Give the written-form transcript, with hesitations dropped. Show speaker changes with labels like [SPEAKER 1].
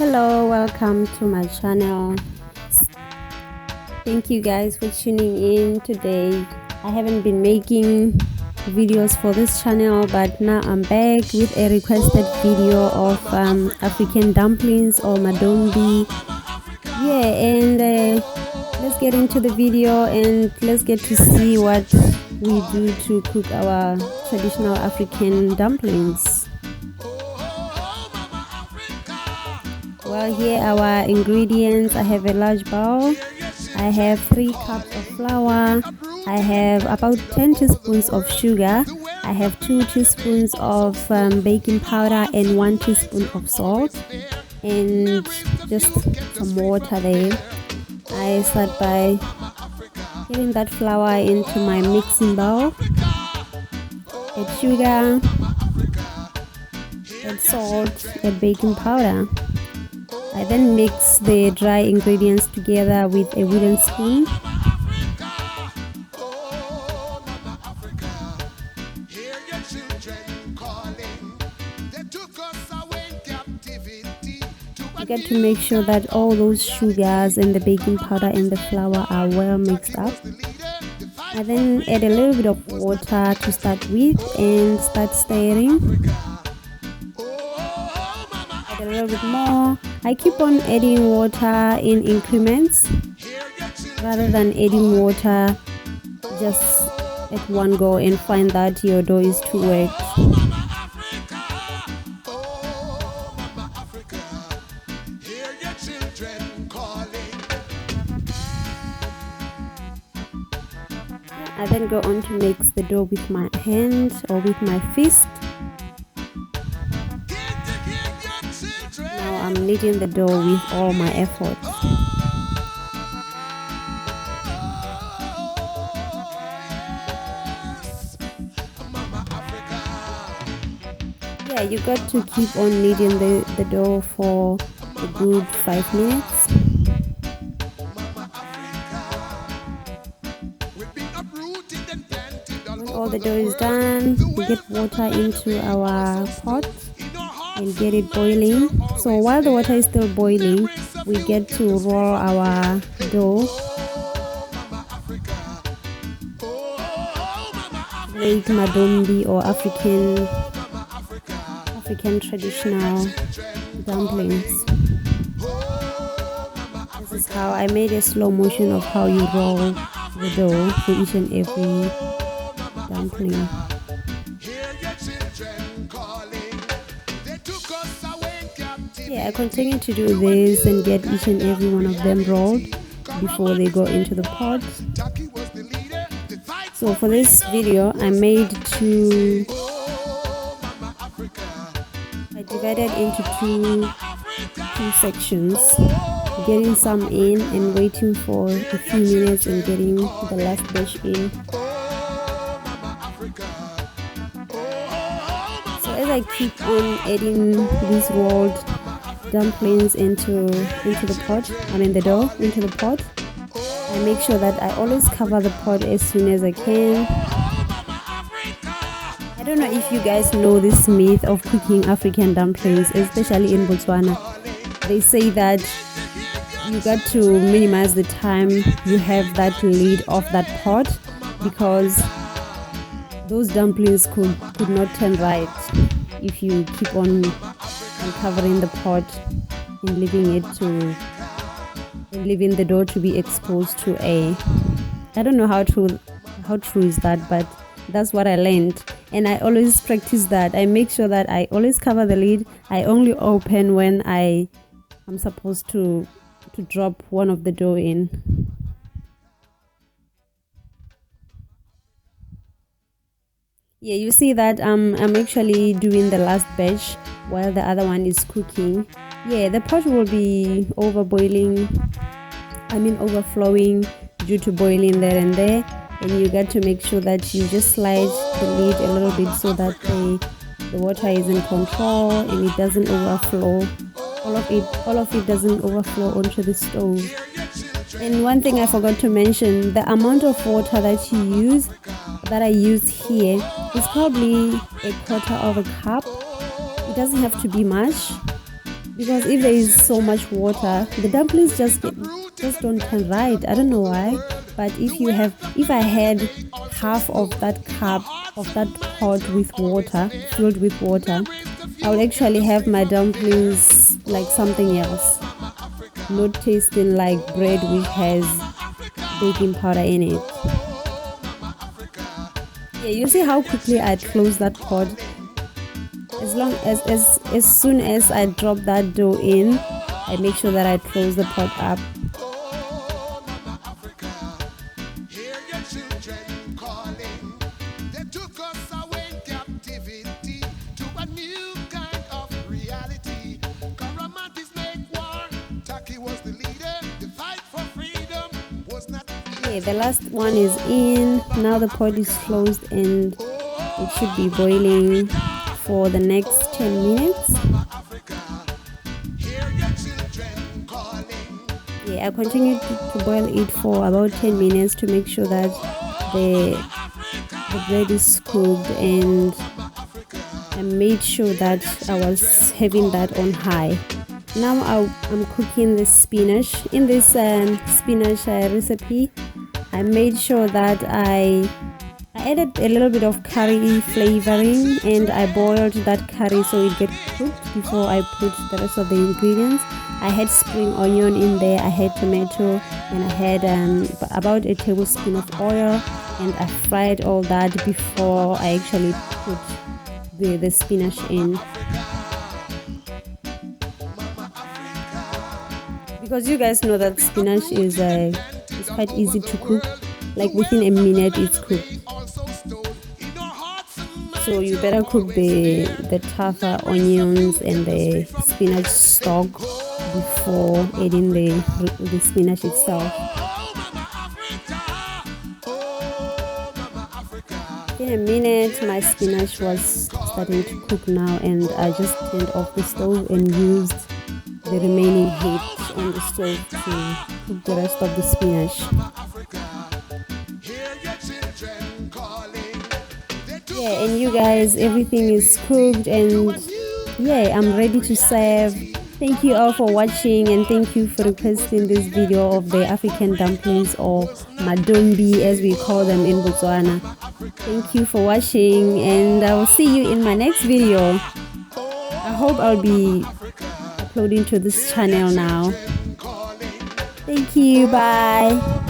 [SPEAKER 1] Hello, welcome to my channel. Thank you guys for tuning in today. I haven't been making videos for this channel, but now I'm back with a requested video of African dumplings or Madombi. Yeah, and let's get into the video and let's get to see what we do to cook our traditional African dumplings. Well, here are our ingredients. I have a large bowl. I have 3 cups of flour. I have about 10 teaspoons of sugar. I have 2 teaspoons of baking powder and 1 teaspoon of salt, and just some water there. I start by getting that flour into my mixing bowl. Add sugar, add salt, add baking powder. I then mix the dry ingredients together with a wooden spoon. You get to make sure that all those sugars and the baking powder and the flour are well mixed up. I then add a little bit of water to start with and start stirring. Add a little bit more. I keep on adding water in increments rather than adding water just at one go and find that your dough is too wet. I then go on to mix the dough with my hand or with my fist. Now I'm kneading the dough with all my effort. Yeah, you got to keep on kneading the dough for a good 5 minutes. When all the dough is done, we get water into our pot and get it boiling. So while the water is still boiling, we get to roll our dough. Make Madombi or African traditional dumplings. This is how I made a slow motion of how you roll the dough for each and every dumpling. Yeah, I continue to do this and get each and every one of them rolled before they go into the pot. So for this video, I divided into two sections, getting some in and waiting for a few minutes and getting the last batch in. So as I keep on adding these rolled dumplings into the pot, the dough into the pot, I make sure that I always cover the pot as soon as I can. I don't know if you guys know this myth of cooking African dumplings, especially in Botswana. They say that you got to minimize the time you have that lid off that pot, because those dumplings could not turn right if you keep on covering the pot and leaving the dough to be exposed to air. I don't know how true is that, but that's what I learned, and I always practice that. I make sure that I always cover the lid. I only open when I'm supposed to drop one of the dough in. Yeah, you see that I'm actually doing the last batch while the other one is cooking. Yeah, the pot will be overflowing due to boiling there and there, and you got to make sure that you just slide the lid a little bit so that the water is in control and it doesn't overflow. All of it doesn't overflow onto the stove. And one thing I forgot to mention, the amount of water that I use here is probably 1/4 of a cup. It doesn't have to be much, because if there is so much water, the dumplings just don't turn right. I don't know why, but if I had half of that cup of that pot with water, filled with water, I would actually have my dumplings like something else, not tasting like bread which has baking powder in it. Yeah, you see how quickly I close that pot. As soon as I drop that dough in, I make sure that I close the pot up. Okay, the last one is in. Now the pot is closed and it should be boiling for the next 10 minutes. Yeah, I continued to boil it for about 10 minutes to make sure that the bread is cooked, and I made sure that I was having that on high. Now I'm cooking the spinach. In this spinach recipe, I made sure that I added a little bit of curry flavoring, and I boiled that curry so it gets cooked before I put the rest of the ingredients. I had spring onion in there, I had tomato, and I had about a tablespoon of oil, and I fried all that before I actually put the spinach in. Because you guys know that spinach is quite easy to cook, like within a minute it's cooked. So you better cook the tougher onions and the spinach stock before adding the spinach itself. In a minute, my spinach was starting to cook now, and I just turned off the stove and used the remaining heat on the stove to cook the rest of the spinach. Yeah, and you guys, everything is cooked, and yeah, I'm ready to serve. Thank you all for watching, and thank you for requesting this video of the African dumplings, or Madombi as we call them in Botswana. Thank you for watching, and I will see you in my next video. I hope I'll be uploading to this channel now. Thank you, bye.